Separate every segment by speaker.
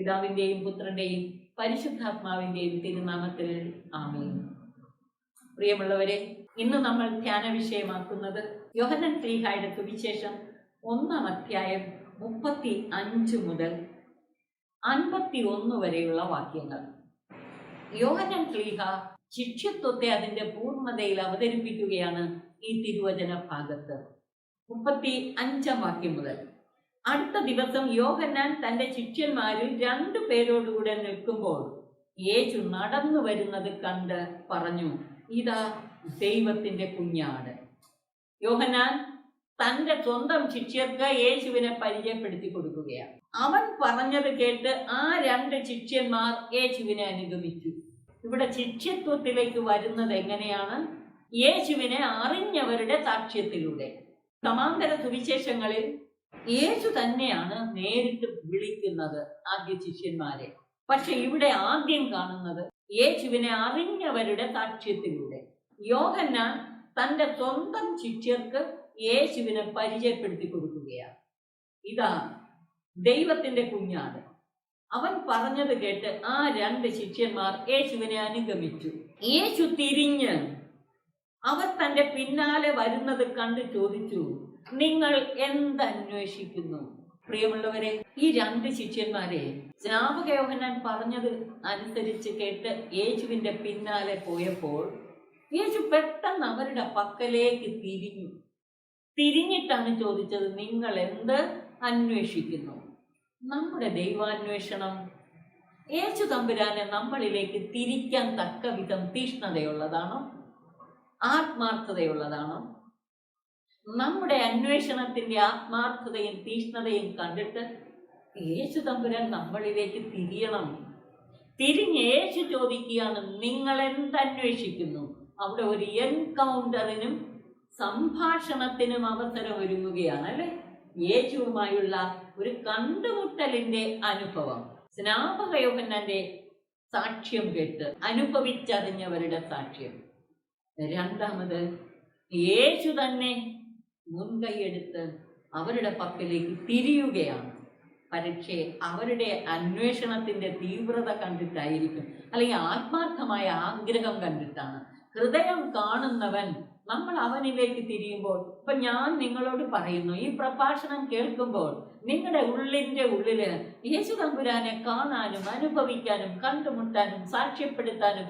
Speaker 1: പിതാവിന്റെയും പുത്രന്റെയും പരിശുദ്ധാത്മാവിന്റെയും തിരുനാമത്തിൽ ആമേൻ. പ്രിയമുള്ളവരെ, ഇന്ന് നമ്മൾ ധ്യാന വിഷയമാക്കുന്നത് യോഹന്നാൻ ശ്ലീഹായുടെ സുവിശേഷം 1-ാം അധ്യായം 35 മുതൽ 51 വരെയുള്ള വാക്യങ്ങൾ. യോഹന്നാൻ ശ്ലീഹ ശിഷ്യത്വത്തെ അതിന്റെ പൂർണ്ണതയിൽ അവതരിപ്പിക്കുകയാണ് ഈ തിരുവചന ഭാഗത്ത്. 35-ാം വാക്യം മുതൽ. അടുത്ത ദിവസം യോഹന്നാൻ തന്റെ ശിഷ്യന്മാരിൽ 2 പേരോടുകൂടെ നിൽക്കുമ്പോൾ യേശു നടന്നു വരുന്നത് കണ്ട് പറഞ്ഞു, ഇതാ ദൈവത്തിന്റെ കുഞ്ഞാട്. യോഹന്നാൻ തന്റെ സ്വന്തം ശിഷ്യർക്ക് യേശുവിനെ പരിചയപ്പെടുത്തി കൊടുക്കുകയാണ്. അവൻ പറഞ്ഞത് കേട്ട് ആ 2 ശിഷ്യന്മാർ യേശുവിനെ അനുഗമിച്ചു. ഇവിടെ ശിഷ്യത്വത്തിലേക്ക് വരുന്നത് എങ്ങനെയാണ്? യേശുവിനെ അറിഞ്ഞവരുടെ സാക്ഷ്യത്തിലൂടെ. സമാന്തര സുവിശേഷങ്ങളിൽ യേശു തന്നെയാണ് നേരിട്ട് വിളിക്കുന്നത് ആദ്യ ശിഷ്യന്മാരെ. പക്ഷെ ഇവിടെ ആദ്യം കാണുന്നത് യേശുവിനെ അറിഞ്ഞവരുടെ സാക്ഷ്യത്തിലൂടെ. യോഹന്നാൻ തന്റെ സ്വന്തം ശിഷ്യർക്ക് യേശുവിനെ പരിചയപ്പെടുത്തി കൊടുക്കുകയാണ്. ഇതാ ദൈവത്തിന്റെ കുഞ്ഞാട്. അവൻ പറഞ്ഞത് കേട്ട് ആ 2 ശിഷ്യന്മാർ യേശുവിനെ അനുഗമിച്ചു. യേശു തിരിഞ്ഞ് അവർ തന്റെ പിന്നാലെ വരുന്നത് കണ്ട് ചോദിച്ചു, നിങ്ങൾ എന്തന്വേഷിക്കുന്നു? പ്രിയമുള്ളവരെ, ഈ 2 ശിഷ്യന്മാരെ സ്നാപക യോഹന്നാൻ പറഞ്ഞത് അനുസരിച്ച് കേട്ട് യേശുവിന്റെ പിന്നാലെ പോയപ്പോൾ യേശു പെട്ടെന്ന് അവരുടെ പക്കലേക്ക് തിരിഞ്ഞിട്ടാണ് ചോദിച്ചത്, നിങ്ങൾ എന്ത് അന്വേഷിക്കുന്നു? നമ്മുടെ ദൈവാന്വേഷണം യേശു തമ്പുരാനെ നമ്മളിലേക്ക് തിരിക്കാൻ തക്ക വിധം തീഷ്ണതയുള്ളതാണോ? ആത്മാർത്ഥതയുള്ളതാണോ? നമ്മുടെ അന്വേഷണത്തിന്റെ ആത്മാർത്ഥതയും തീഷ്ണതയും കണ്ടിട്ട് യേശു തമ്പുരാൻ നമ്മളിലേക്ക് തിരിയണം. തിരിഞ്ഞ് യേശു ചോദിക്കുകയാണ്, നിങ്ങൾ എന്തന്വേഷിക്കുന്നു? അവിടെ ഒരു എൻകൗണ്ടറിനും സംഭാഷണത്തിനും അവസരം ഒരുങ്ങുകയാണ് അല്ലെ? യേശുവുമായുള്ള ഒരു കണ്ടുമുട്ടലിന്റെ അനുഭവം. സ്നാപക യോഹന്നാന്റെ സാക്ഷ്യം കേട്ട് അനുഭവിച്ചറിഞ്ഞവരുടെ സാക്ഷ്യം. രണ്ടാമത് യേശു തന്നെ മുൻകൈയെടുത്ത് അവരുടെ പക്കലേക്ക് തിരിയുകയാണ്. പക്ഷേ അവരുടെ അന്വേഷണത്തിന്റെ തീവ്രത കണ്ടിട്ടായിരിക്കും, അല്ലെങ്കിൽ ആത്മാർത്ഥമായ ആഗ്രഹം കണ്ടിട്ടാണ്. ഹൃദയം കാണുന്നവൻ നമ്മൾ അവനിലേക്ക് തിരിയുമ്പോൾ, ഇപ്പൊ ഞാൻ നിങ്ങളോട് പറയുന്നു, ഈ പ്രഭാഷണം കേൾക്കുമ്പോൾ നിങ്ങളുടെ ഉള്ളിന്റെ ഉള്ളില് യേശു തമ്പുരാനെ കാണാനും അനുഭവിക്കാനും കണ്ടുമുട്ടാനും സാക്ഷ്യപ്പെടുത്താനും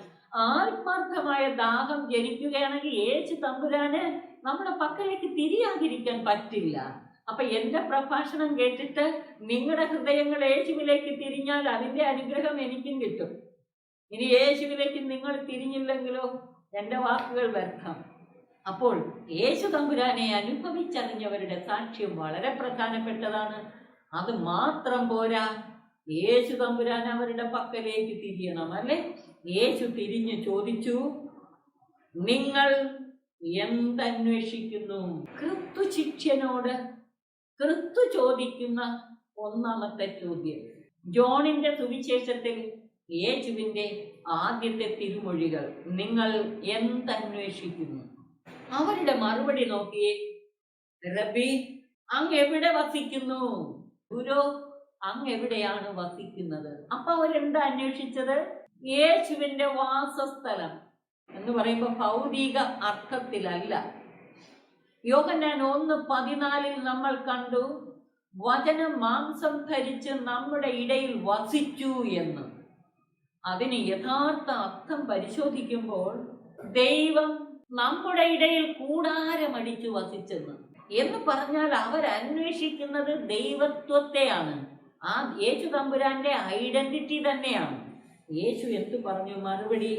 Speaker 1: ആത്മാർത്ഥമായ ദാഹം ജനിക്കുകയാണെങ്കിൽ യേശു തമ്പുരാന് നമ്മുടെ പക്കലേക്ക് തിരിയാതിരിക്കാൻ പറ്റില്ല. അപ്പൊ എന്റെ പ്രഭാഷണം കേട്ടിട്ട് നിങ്ങളുടെ ഹൃദയങ്ങൾ യേശുവിലേക്ക് തിരിഞ്ഞാൽ അതിന്റെ അനുഗ്രഹം എനിക്കും കിട്ടും. ഇനി യേശുവിലേക്ക് നിങ്ങൾ തിരിഞ്ഞില്ലെങ്കിലോ എന്റെ വാക്കുകൾ വ്യർത്ഥം. അപ്പോൾ യേശു തമ്പുരാനെ അനുഭവിച്ചറിഞ്ഞവരുടെ സാക്ഷ്യം വളരെ പ്രധാനപ്പെട്ടതാണ്. അത് മാത്രം പോരാ, യേശു തമ്പുരാൻ അവരുടെ പക്കലേക്ക് തിരിയണം അല്ലെ? യേശു തിരിഞ്ഞു ചോദിച്ചു, നിങ്ങൾ എന്തന്വേഷിക്കുന്നു? ക്രിസ്തു ശിഷ്യനോട് ക്രിസ്തു ചോദിക്കുന്ന 1-ാമത്തെ ചോദ്യം. ജോണിന്റെ സുവിശേഷത്തിൽ യേശുവിന്റെ ആദ്യത്തെ തിരുമൊഴികൾ, നിങ്ങൾ എന്തന്വേഷിക്കുന്നു? അവരുടെ മറുപടി നോക്കിയേ. റബ്ബി, അങ്ങ് എവിടെ വസിക്കുന്നു? ഗുരു, അങ്ങ് എവിടെയാണ് വസിക്കുന്നത്? അപ്പൊ അവരെന്താ അന്വേഷിച്ചത്? യേശുവിന്റെ വാസസ്ഥലം എന്ന് പറയുമ്പോൾ ഭൗതിക അർത്ഥത്തിലല്ല. യോഹന്നാൻ 1:14 നമ്മൾ കണ്ടു, വചനം മാംസം ധരിച്ച് നമ്മുടെ ഇടയിൽ വസിച്ചു എന്ന്. അതിന് യഥാർത്ഥ അർത്ഥം പരിശോധിക്കുമ്പോൾ ദൈവം നമ്മുടെ ഇടയിൽ കൂടാരമടിച്ചു വസിച്ചെന്ന് എന്ന് പറഞ്ഞാൽ അവരന്വേഷിക്കുന്നത് ദൈവത്വത്തെയാണ്. ആ യേശു തമ്പുരാന്റെ ഐഡന്റിറ്റി തന്നെയാണ്. യേശു എന്തു പറഞ്ഞു മറുപടി?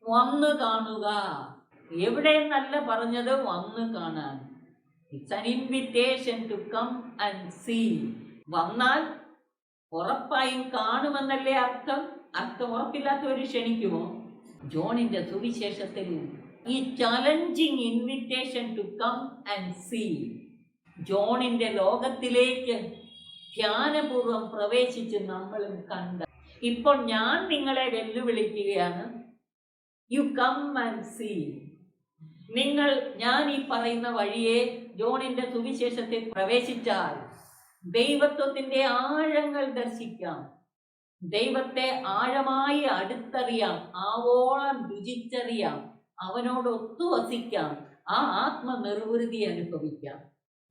Speaker 1: വന്നു കാണുക. എവിടെയെന്നല്ല പറഞ്ഞത്, വന്നു കാണാൻ. It's an invitation to come and see. വന്നാൽ ഉറപ്പായും കാണുമെന്നല്ലേ അർത്ഥം. അർത്ഥം ഉറപ്പില്ലാത്തവർ ക്ഷണിക്കുമോ? ജോണിന്റെ സുവിശേഷത്തിൽ ഈ challenging invitation to come and see, ജോണിന്റെ ലോകത്തിലേക്ക് ധ്യാനപൂർവം പ്രവേശിച്ച് നമ്മളും കണ്ട. ഇപ്പോൾ ഞാൻ നിങ്ങളെ വെല്ലുവിളിക്കുകയാണ്, യു കം ആൻഡ് സീ. നിങ്ങൾ ഞാൻ ഈ പറയുന്ന വഴിയെ ജോണിന്റെ സുവിശേഷത്തിൽ പ്രവേശിച്ചാൽ ദൈവത്വത്തിന്റെ ആഴങ്ങൾ ദർശിക്കാം. ദൈവത്തെ ആഴമായി അടുത്തറിയാം, ആവോളം രുചിച്ചറിയാം, അവനോട് ഒത്തുവസിക്കാം, ആ ആത്മനിർവൃതി അനുഭവിക്കാം.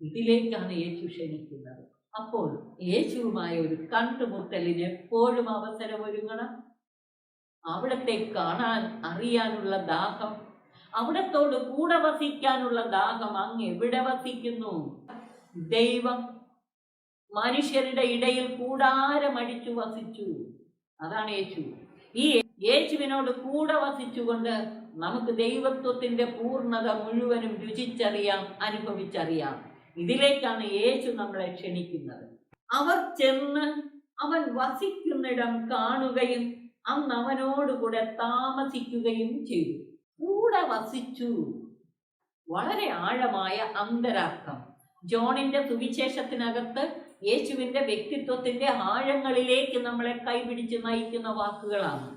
Speaker 1: ഇതിലേക്കാണ് യേശു ക്ഷണിക്കുന്നത്. അപ്പോൾ യേശുവുമായ ഒരു കണ്ടുമുട്ടലിന് എപ്പോഴും അവസരമൊരുങ്ങണം. അവിടത്തെ കാണാൻ അറിയാനുള്ള ദാഹം, അവിടത്തോട് കൂടെ വസിക്കാനുള്ള ദാഹം. അങ്ങ് എവിടെ വസിക്കുന്നു? ദൈവം മനുഷ്യരുടെ ഇടയിൽ കൂടാരമടിച്ചു വസിച്ചു. അതാണ് യേശു. ഈ യേശുവിനോട് കൂടെ വസിച്ചുകൊണ്ട് നമുക്ക് ദൈവത്വത്തിന്റെ പൂർണ്ണത മുഴുവനും രുചിച്ചറിയാം, അനുഭവിച്ചറിയാം. ഇതിലേക്കാണ് യേശു നമ്മളെ ക്ഷണിക്കുന്നത്. അവർ ചെന്ന് അവൻ വസിക്കുന്നിടം കാണുകയും അന്ന് അവനോടുകൂടെ താമസിക്കുകയും ചെയ്തു. കൂടെ വസിച്ചു. വളരെ ആഴമായ അന്തരാർത്ഥം. ജോണിന്റെ സുവിശേഷത്തിനകത്ത് യേശുവിന്റെ വ്യക്തിത്വത്തിന്റെ ആഴങ്ങളിലേക്ക് നമ്മളെ കൈപിടിച്ച് നയിക്കുന്ന വാക്കുകളാണ്.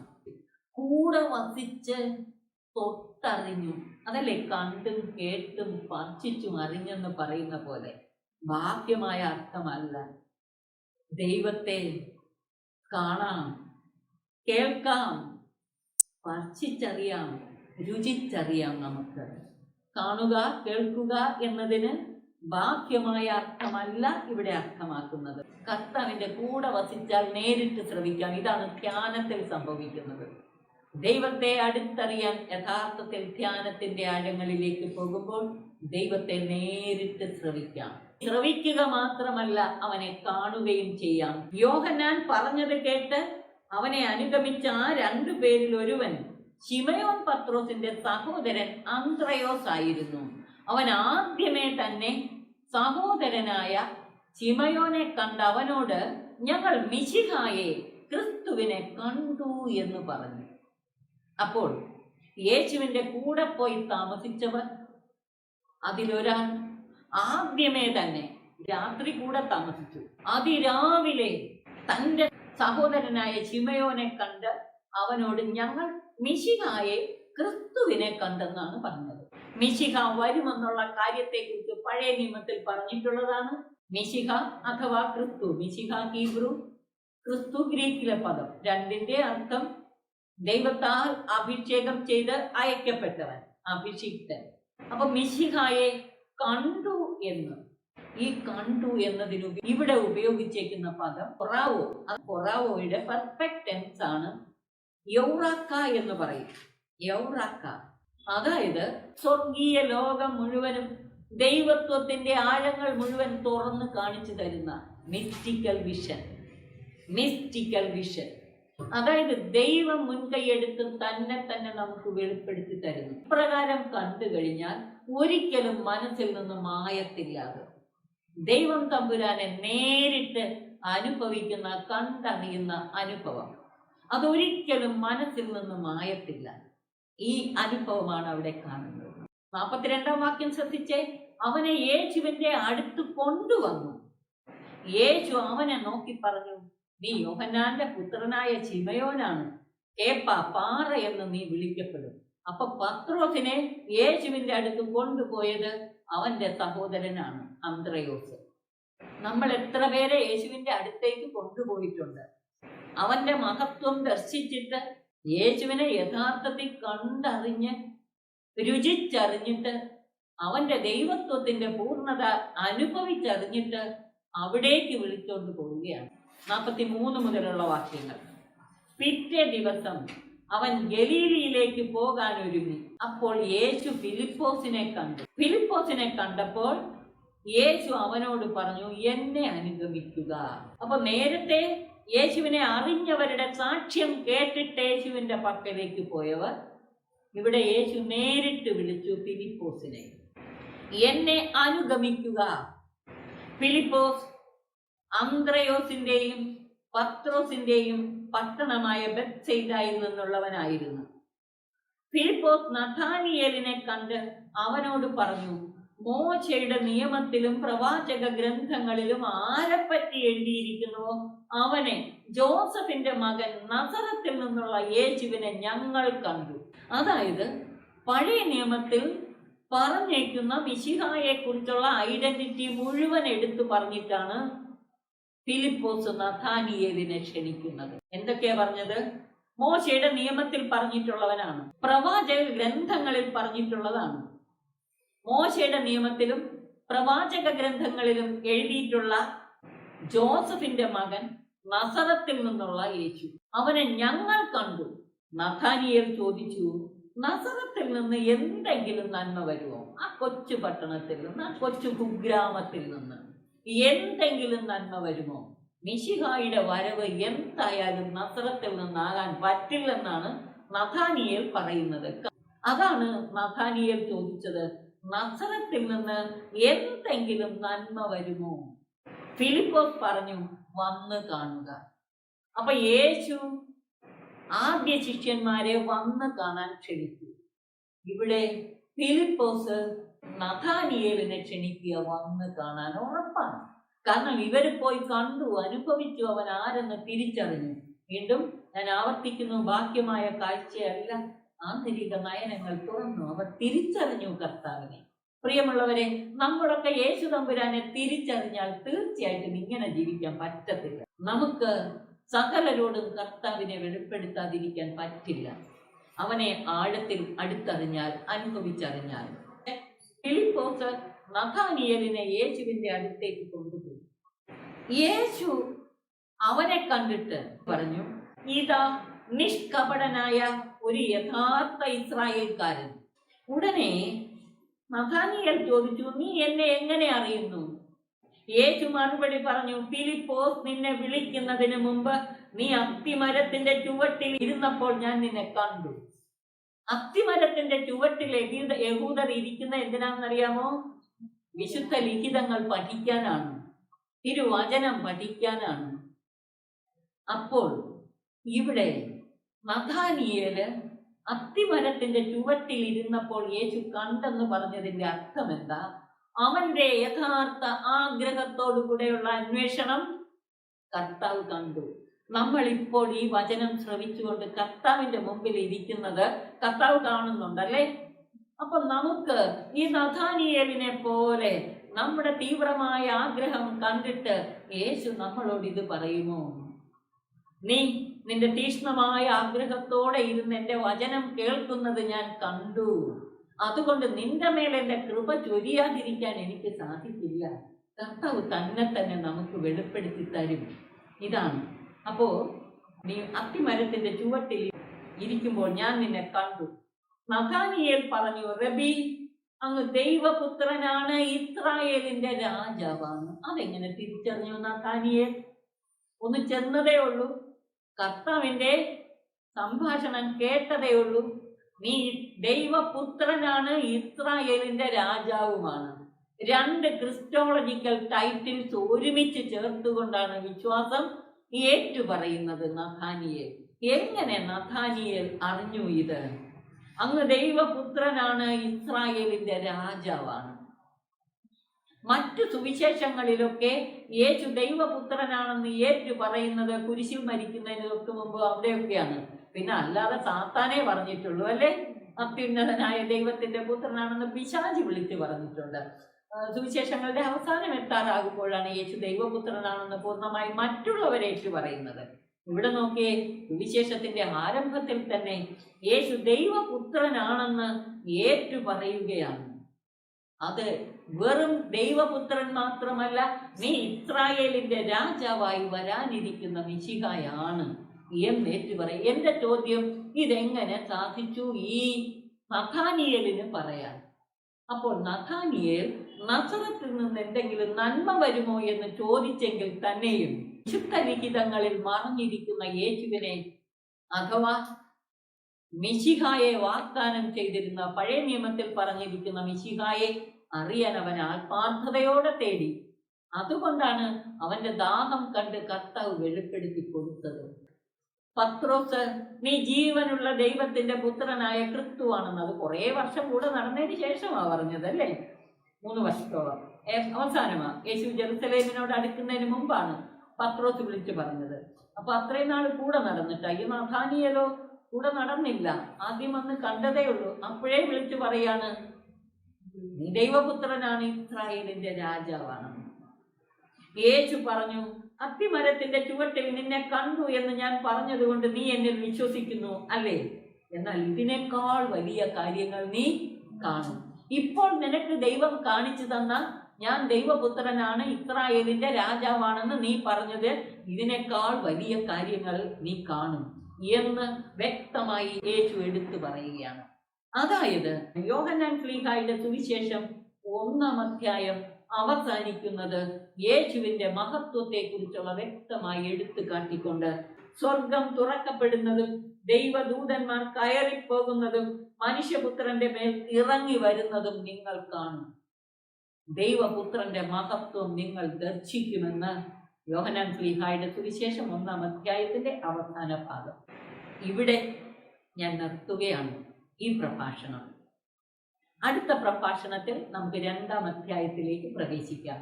Speaker 1: കൂടെ വസിച്ച് തൊട്ടറിഞ്ഞു. അതല്ലേ കണ്ടും കേട്ടും സ്പർശിച്ചും അറിഞ്ഞെന്ന് പറയുന്ന പോലെ. ബാഹ്യമായ അർത്ഥമല്ല. ദൈവത്തെ കാണാം, കേൾക്കാം, സ്പർശിച്ചറിയാം, രുചിച്ചറിയാം. നമുക്ക് കാണുക, കേൾക്കുക എന്നതിന് ബാഹ്യമായ അർത്ഥമല്ല ഇവിടെ അർത്ഥമാക്കുന്നത്. കർത്താവിന്റെ കൂടെ വസിച്ചാൽ നേരിട്ട് ശ്രവിക്കാം. ഇതാണ് ധ്യാനത്തിൽ സംഭവിക്കുന്നത്. ദൈവത്തെ അടുത്തറിയാൻ യഥാർത്ഥത്തിൽ ധ്യാനത്തിന്റെ ആഴങ്ങളിലേക്ക് പോകുമ്പോൾ ദൈവത്തെ നേരിട്ട് ശ്രവിക്കാം. ശ്രവിക്കുക മാത്രമല്ല, അവനെ കാണുകയും ചെയ്യാം. യോഹന്നാൻ പറഞ്ഞത് കേട്ട് അവനെ അനുഗമിച്ച ആ 2 പേരിൽ ഒരുവൻ ശിമയോൻ പത്രോസിന്റെ സഹോദരൻ അന്ത്രയോസ് ആയിരുന്നു. അവൻ ആദ്യമേ തന്നെ സഹോദരനായ ശിമയോനെ കണ്ട അവനോട്, ഞങ്ങൾ മിശിഹായെ, ക്രിസ്തുവിനെ കണ്ടു എന്ന് പറഞ്ഞു. അപ്പോൾ യേശുവിന്റെ കൂടെ പോയി താമസിച്ചവർ അതിലൊരാൾ ആദ്യമേ തന്നെ രാത്രി കൂടെ താമസിച്ചു. അതിരാവിലെ തന്റെ സഹോദരനായ ശിമയോനെ കണ്ട് അവനോട്, ഞങ്ങൾ മിശിഹായെ, ക്രിസ്തുവിനെ കണ്ടെന്നാണ് പറഞ്ഞത്. മിശിഹ വരുമെന്നുള്ള കാര്യത്തെക്കുറിച്ച് പഴയ നിയമത്തിൽ പറഞ്ഞിട്ടുള്ളതാണ്. മിശിഹ അഥവാ ക്രിസ്തു. മിശിഹ ഹീബ്രു, ക്രിസ്തു ഗ്രീക്കിലെ പദം. രണ്ടിന്റെ അർത്ഥം ദൈവത്താൽ അഭിഷേകം ചെയ്ത് അയക്കപ്പെട്ടവൻ, അഭിഷിക്തൻ. അപ്പൊ മിശിഹായെ കണ്ടു എന്ന്. ഈ കണ്ടു എന്നതിന് ഇവിടെ ഉപയോഗിച്ചേക്കുന്ന പദം കൊറാവോ. കൊറാവോയുടെ പെർഫെക്റ്റ് ടെൻസ് ആണ് യൗറാക്ക എന്ന് പറയും. യൗറാക്ക അതായത് സ്വർഗീയ ലോകം മുഴുവനും, ദൈവത്വത്തിന്റെ ആഴങ്ങൾ മുഴുവൻ തുറന്ന് കാണിച്ചു തരുന്ന മിസ്റ്റിക്കൽ വിഷൻ. മിസ്റ്റിക്കൽ വിഷൻ അതായത് ദൈവം മുൻകൈയെടുത്ത് തന്നെ നമുക്ക് വെളിപ്പെടുത്തി തരുന്നു. ഇപ്രകാരം കണ്ടു കഴിഞ്ഞാൽ ഒരിക്കലും മനസ്സിൽ നിന്ന് മായത്തില്ലാതെ ദൈവം തമ്പുരാനെ നേരിട്ട് അനുഭവിക്കുന്ന, കണ്ടറിയുന്ന അനുഭവം, അതൊരിക്കലും മനസ്സിൽ നിന്ന് മായത്തില്ല. ഈ അനുഭവമാണ് അവിടെ കാണുന്നത്. 42-ാം വാക്യം ശ്രദ്ധിച്ചേ. അവനെ യേശുവിന്റെ അടുത്ത് കൊണ്ടുവന്നു. യേശു അവനെ നോക്കി പറഞ്ഞു, നീ യോഹന്നാന്റെ പുത്രനായ ശിമയോനാണ്, കേപ്പ, പാറ എന്ന് നീ വിളിക്കപ്പെടും. അപ്പൊ പത്രോസിനെ യേശുവിന്റെ അടുത്ത് കൊണ്ടുപോയത് അവന്റെ സഹോദരനാണ് അന്ത്രയോസ്. നമ്മൾ എത്ര പേരെ യേശുവിന്റെ അടുത്തേക്ക് കൊണ്ടുപോയിട്ടുണ്ട്. അവന്റെ മഹത്വം ദർശിച്ചിട്ട്, യേശുവിനെ യഥാർത്ഥത്തിൽ കണ്ടറിഞ്ഞ് രുചിച്ചറിഞ്ഞിട്ട്, അവന്റെ ദൈവത്വത്തിന്റെ പൂർണ്ണത അനുഭവിച്ചറിഞ്ഞിട്ട് അവിടേക്ക് വിളിച്ചോണ്ട് പോവുകയാണ്. 43 മുതലുള്ള വാക്യങ്ങൾ. പിറ്റേ ദിവസം അവൻ ഗലീലയിലേക്ക് പോകാൻ ഒരുങ്ങി. അപ്പോൾ യേശു ഫിലിപ്പോസിനെ കണ്ടു. ഫിലിപ്പോസിനെ കണ്ടപ്പോൾ യേശു അവനോട് പറഞ്ഞു, എന്നെ അനുഗമിക്കുക. അപ്പൊ നേരത്തെ യേശുവിനെ അറിഞ്ഞവരുടെ സാക്ഷ്യം കേട്ടിട്ട് യേശുവിന്റെ പക്കലേക്ക് പോയവർ, ഇവിടെ യേശു നേരിട്ട് വിളിച്ചു ഫിലിപ്പോസിനെ, എന്നെ അനുഗമിക്കുക. ഫിലിപ്പോസ് അന്ത്രയോസിന്റെയും പത്രോസിന്റെയും പട്ടണമായ ബെത്സയിദയിൽ നിന്നുള്ളവനായിരുന്നു. ഫിലിപ്പോസ് നഥാനിയേലിനെ കണ്ട് അവനോട് പറഞ്ഞു, മോശയുടെ നിയമത്തിലും പ്രവാചക ഗ്രന്ഥങ്ങളിലും ആരെപ്പറ്റി എഴുതിയിരിക്കുന്നുവോ അവനെ, ജോസഫിന്റെ മകൻ നസറത്തിൽ നിന്നുള്ള യേശുവിനെ ഞങ്ങൾ കണ്ടു. അതായത് പഴയ നിയമത്തിൽ പറഞ്ഞേക്കുന്ന മിശിഹായെ കുറിച്ചുള്ള ഐഡന്റിറ്റി മുഴുവൻ എടുത്തു പറഞ്ഞിട്ടാണ് ഫിലിപ്പോസ് നഥാനിയേലിനെ ക്ഷണിക്കുന്നത്. എന്തൊക്കെയാ പറഞ്ഞത്? മോശയുടെ നിയമത്തിൽ പറഞ്ഞിട്ടുള്ളവനാണ്, പ്രവാചക ഗ്രന്ഥങ്ങളിൽ പറഞ്ഞിട്ടുള്ളതാണ്. മോശയുടെ നിയമത്തിലും പ്രവാചക ഗ്രന്ഥങ്ങളിലും എഴുതിയിട്ടുള്ള ജോസഫിന്റെ മകൻ നസറത്തിൽ നിന്നുള്ള യേശു, അവനെ ഞങ്ങൾ കണ്ടു. നഥാനിയേൽ ചോദിച്ചു, നസറത്തിൽ നിന്ന് എന്തെങ്കിലും നന്മ വരുമോ? ആ കൊച്ചു പട്ടണത്തിൽ നിന്ന്, ആ കൊച്ചു കുഗ്രാമത്തിൽ നിന്ന് എന്തെങ്കിലും നന്മ വരുമോ? മിശിഹായുടെ വരവ് എന്തായാലും നസറത്തിൽ നിന്നാകാൻ പറ്റില്ലെന്നാണ് നഥാനിയേൽ പറയുന്നത്. അതാണ് നഥാനിയേൽ ചോദിച്ചത്, നസറത്തിൽ നിന്ന് എന്തെങ്കിലും നന്മ വരുമോ? ഫിലിപ്പോസ് പറഞ്ഞു, വന്ന് കാണുക. അപ്പൊ യേശു ആദ്യ ശിഷ്യന്മാരെ വന്ന് കാണാൻ ക്ഷണിച്ചു. ഇവിടെ ഫിലിപ്പോസ് നഥാനിയേലിനെ ക്ഷണിക്കുക വന്ന് കാണാൻ. ഉറപ്പാണ്. കാരണം ഇവര് പോയി കണ്ടു, അനുഭവിച്ചു, അവൻ ആരെന്ന് തിരിച്ചറിഞ്ഞു. വീണ്ടും ഞാൻ ആവർത്തിക്കുന്നു, ബാഹ്യമായ കാഴ്ചയല്ല, ആന്തരിക നയനങ്ങൾ തുറന്നു. അവർ തിരിച്ചറിഞ്ഞു കർത്താവിനെ. പ്രിയമുള്ളവരെ, നമ്മളൊക്കെ യേശു തമ്പുരാനെ തിരിച്ചറിഞ്ഞാൽ തീർച്ചയായിട്ടും ഇങ്ങനെ ജീവിക്കാൻ പറ്റത്തില്ല. നമുക്ക് സകലരോടും കർത്താവിനെ വെളിപ്പെടുത്താതിരിക്കാൻ പറ്റില്ല. അവനെ ആഴത്തിൽ അടുത്തറിഞ്ഞാൽ, അനുഭവിച്ചറിഞ്ഞാൽ. ഫിലിപ്പോസ് നഥാനിയേലിനെ യേശുവിന്റെ അടുത്തേക്ക് കൊണ്ടുപോയി. യേശു അവനെ കണ്ടിട്ട് പറഞ്ഞു, ഇതാ നിഷ്കപടനായ ഒരു യഥാർത്ഥ ഇസ്രായേൽക്കാരൻ. ഉടനെ നഥാനിയേൽ ചോദിച്ചു, നീ എന്നെ എങ്ങനെ അറിയുന്നു? യേശു മറുപടി പറഞ്ഞു, ഫിലിപ്പോസ് നിന്നെ വിളിക്കുന്നതിന് മുമ്പ് നീ അത്തിമരത്തിന്റെ ചുവട്ടിൽ ഇരുന്നപ്പോൾ ഞാൻ നിന്നെ കണ്ടു. അത്തിമരത്തിന്റെ ചുവട്ടിൽ യഹൂദർ ഇരിക്കുന്ന എന്തിനാണെന്നറിയാമോ? വിശുദ്ധ ലിഖിതങ്ങൾ പഠിക്കാനാണ്, തിരുവചനം പഠിക്കാനാണ്. അപ്പോൾ ഇവിടെ നഥാനിയേല് അത്തിമരത്തിന്റെ ചുവട്ടിൽ ഇരുന്നപ്പോൾ യേശു കണ്ടെന്ന് പറഞ്ഞതിന്റെ അർത്ഥം എന്താ? അവന്റെ യഥാർത്ഥ ആഗ്രഹത്തോടു കൂടെയുള്ള അന്വേഷണം കർത്താവ് കണ്ടു. നമ്മൾ ഇപ്പോൾ ഈ വചനം ശ്രവിച്ചുകൊണ്ട് കർത്താവിന്റെ മുമ്പിൽ ഇരിക്കുന്നത് കർത്താവ് കാണുന്നുണ്ടല്ലേ? അപ്പൊ നമുക്ക് ഈ നഥാനിയേലിനെ പോലെ നമ്മുടെ തീവ്രമായ ആഗ്രഹം കണ്ടിട്ട് യേശു നമ്മളോട് ഇത് പറയുമോ? നീ നിന്റെ തീക്ഷ്ണമായ ആഗ്രഹത്തോടെ ഇരുന്ന് എന്റെ വചനം കേൾക്കുന്നത് ഞാൻ കണ്ടു, അതുകൊണ്ട് നിന്റെ മേൽ എന്റെ കൃപ ചൊരിയാതിരിക്കാൻ എനിക്ക് സാധിക്കില്ല. കർത്താവ് തന്നെ നമുക്ക് വെളിപ്പെടുത്തി തരും. ഇതാണ്. അപ്പോ നീ അത്തിമരത്തിന്റെ ചുവട്ടിൽ ഇരിക്കുമ്പോൾ ഞാൻ നിന്നെ കണ്ടു. നഥാനിയേൽ പറഞ്ഞു, റബി, അങ്ങ് ദൈവപുത്രനാണ്, ഇസ്രായേലിന്റെ രാജാവാണ്. അതെങ്ങനെ തിരിച്ചറിഞ്ഞു നഥാനിയേൽ? ഒന്ന് ചെന്നതേ ഉള്ളൂ, കർത്താവിന്റെ സംഭാഷണം കേട്ടതേ ഉള്ളൂ. നീ ദൈവപുത്രനാണ്, ഇസ്രായേലിന്റെ രാജാവുമാണ്. രണ്ട് ക്രിസ്റ്റോളജിക്കൽ ടൈറ്റിൽസ് ഒരുമിച്ച് ചേർത്തുകൊണ്ടാണ് വിശ്വാസം ഏറ്റുപറയുന്നത് നഥാനിയേൽ. എങ്ങനെ നഥാനിയേൽ അറിഞ്ഞു ഇത്? അങ്ങ് ദൈവപുത്രനാണ്, ഇസ്രായേലിന്റെ രാജാവാണ്. മറ്റു സുവിശേഷങ്ങളിലൊക്കെ യേശു ദൈവപുത്രനാണെന്ന് ഏറ്റു പറയുന്നത് കുരിശിൽ മരിക്കുന്നതിന് തൊട്ട് മുമ്പ് അവിടെയൊക്കെയാണ്. പിന്നെ അല്ലാതെ സാത്താനേ പറഞ്ഞിട്ടുള്ളൂ, അല്ലേ? അത്യുന്നതനായ ദൈവത്തിന്റെ പുത്രനാണെന്ന് പിശാചി വിളിച്ചു പറഞ്ഞിട്ടുണ്ട്. സുവിശേഷങ്ങളുടെ അവസാനം എത്താറാകുമ്പോഴാണ് യേശു ദൈവപുത്രനാണെന്ന് പൂർണ്ണമായി മറ്റുള്ളവരെ ഏറ്റു പറയുന്നത്. ഇവിടെ നോക്കിയേ, സുവിശേഷത്തിന്റെ ആരംഭത്തിൽ തന്നെ യേശു ദൈവപുത്രനാണെന്ന് ഏറ്റു പറയുകയാണ്. അത് വെറും ദൈവപുത്രൻ മാത്രമല്ല, നീ ഇസ്രായേലിന്റെ രാജാവായി വരാനിരിക്കുന്ന മിശിഹായാണ് എന്നേറ്റു പറയും. എന്റെ ചോദ്യം, ഇതെങ്ങനെ സാധിച്ചു ഈ നഥാനിയേലിന് പറയാൻ? അപ്പോൾ നഥാനിയേൽ നസറത്തിൽ നിന്ന് എന്തെങ്കിലും നന്മ വരുമോ എന്ന് ചോദിച്ചെങ്കിൽ തന്നെയും വിശുദ്ധ ലിഖിതങ്ങളിൽ മറഞ്ഞിരിക്കുന്ന യേശുവിനെ അഥവാ മിശിഹായെ വാഗ്ദാനം ചെയ്തിരുന്ന, പഴയ നിയമത്തിൽ പറഞ്ഞിരിക്കുന്ന മിശിഹായെ അറിയാൻ അവൻ ആത്മാർത്ഥതയോടെ തേടി. അതുകൊണ്ടാണ് അവന്റെ ദാഹം കണ്ട് കർത്താവ് വെളിപ്പെടുത്തി കൊടുത്തത്. പത്രോസ്, നീ ജീവനുള്ള ദൈവത്തിന്റെ പുത്രനായ ക്രിസ്തുവാണെന്ന് അത് കുറെ വർഷം കൂടെ നടന്നതിന് ശേഷമാണ് പറഞ്ഞത്, അല്ലേ? 3 വർഷത്തോളം. അവസാനമാ യേശു ജെറുസലേമിനോട് അടുക്കുന്നതിന് മുമ്പാണ് പത്രോസ് വിളിച്ചു പറഞ്ഞത്. അപ്പൊ അത്രയും നാൾ കൂടെ നടന്നിട്ട് ഈ നഥാനിയേലോ കൂടെ നടന്നില്ല. ആദ്യം വന്ന് കണ്ടതേ ഉള്ളൂ. അപ്പോഴേ വിളിച്ചു പറയാണ്, നീ ദൈവപുത്രനാണ്, ഇസ്രായേലിന്റെ രാജാവാണ്. യേശു പറഞ്ഞു, അത്തിമരത്തിന്റെ ചുവട്ടിൽ നിന്നെ കണ്ടു എന്ന് ഞാൻ പറഞ്ഞതുകൊണ്ട് നീ എന്നിൽ വിശ്വസിക്കുന്നു അല്ലേ? എന്നാൽ ഇതിനേക്കാൾ വലിയ കാര്യങ്ങൾ നീ കാണും. ഇപ്പോൾ നിനക്ക് ദൈവം കാണിച്ചു തന്ന ഞാൻ ദൈവപുത്രനാണ്, ഇസ്രായേലിന്റെ രാജാവാണെന്ന് നീ പറഞ്ഞത്, ഇതിനേക്കാൾ വലിയ കാര്യങ്ങൾ നീ കാണും എന്ന് വ്യക്തമായി യേശു എടുത്തു പറയുകയാണ്. അതായത് യോഹന്നാൻ ശ്ലീഹായുടെ സുവിശേഷം 1-ാം അധ്യായം അവസാനിക്കുന്നത് യേശുവിന്റെ മഹത്വത്തെ കുറിച്ചുള്ള വ്യക്തമായി എടുത്തു കാട്ടിക്കൊണ്ട് സ്വർഗം തുറക്കപ്പെടുന്നതും ദൈവദൂതന്മാർ കയറിപ്പോകുന്നതും മനുഷ്യപുത്രന്റെ മേൽ ഇറങ്ങി വരുന്നതും നിങ്ങൾ കാണും. ദൈവപുത്രന്റെ മഹത്വം നിങ്ങൾ ദർശിക്കുമെന്ന് യോഹന്നാൻ ശ്ലീഹായുടെ സുവിശേഷം 1-ാം അധ്യായത്തിന്റെ അവസാന ഭാഗം. ഇവിടെ ഞാൻ നിർത്തുകയാണ് ഈ പ്രഭാഷണം. അടുത്ത പ്രഭാഷണത്തിൽ നമുക്ക് 2-ാം അധ്യായത്തിലേക്ക് പ്രവേശിക്കാം.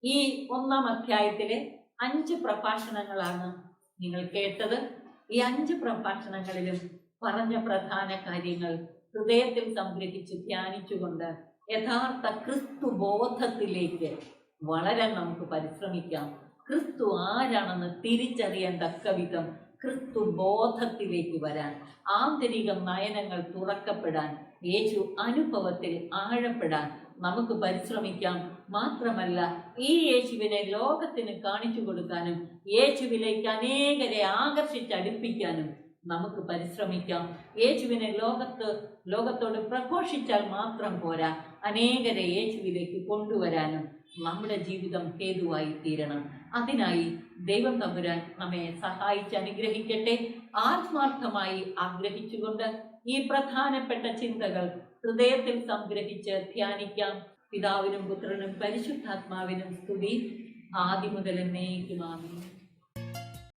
Speaker 1: ഈ 1-ാം അധ്യായത്തിലെ 5 പ്രഭാഷണങ്ങളാണ് നിങ്ങൾ കേട്ടത്. ഈ 5 പ്രഭാഷണങ്ങളിലും പറഞ്ഞ പ്രധാന കാര്യങ്ങൾ ഹൃദയത്തിൽ സംഗ്രഹിച്ച് ധ്യാനിച്ചുകൊണ്ട് യഥാർത്ഥ ക്രിസ്തു ബോധത്തിലേക്ക് വളരാൻ നമുക്ക് പരിശ്രമിക്കാം. ക്രിസ്തു ആരാണെന്ന് തിരിച്ചറിയാൻ തക്ക വിധം ക്രിസ്തു ബോധത്തിലേക്ക് വരാൻ, ആന്തരിക നയനങ്ങൾ തുറക്കപ്പെടാൻ, യേശു അനുഭവത്തിൽ ആഴപ്പെടാൻ നമുക്ക് പരിശ്രമിക്കാം. മാത്രമല്ല, ഈ യേശുവിനെ ലോകത്തിന് കാണിച്ചു കൊടുക്കാനും യേശുവിലേക്ക് അനേകരെ ആകർഷിച്ചടുപ്പിക്കാനും നമുക്ക് പരിശ്രമിക്കാം. യേശുവിനെ ലോകത്തോട് പ്രഘോഷിച്ചാൽ മാത്രം പോരാ, അനേകരെ യേശുവിലേക്ക് കൊണ്ടുവരാനും നമ്മുടെ ജീവിതം ഹേതുവായി തീരണം. അതിനായി ദൈവം തമ്പുരാൻ നമ്മെ സഹായിച്ച് അനുഗ്രഹിക്കട്ടെ. ആത്മാർത്ഥമായി ആഗ്രഹിച്ചുകൊണ്ട് ഈ പ്രധാനപ്പെട്ട ചിന്തകൾ ഹൃദയത്തിൽ സംഗ്രഹിച്ച് ധ്യാനിക്കാം. പിതാവിനും പുത്രനും പരിശുദ്ധാത്മാവിനും സ്തുതി, ആദിമുതൽ എന്നേക്കും ആമേൻ.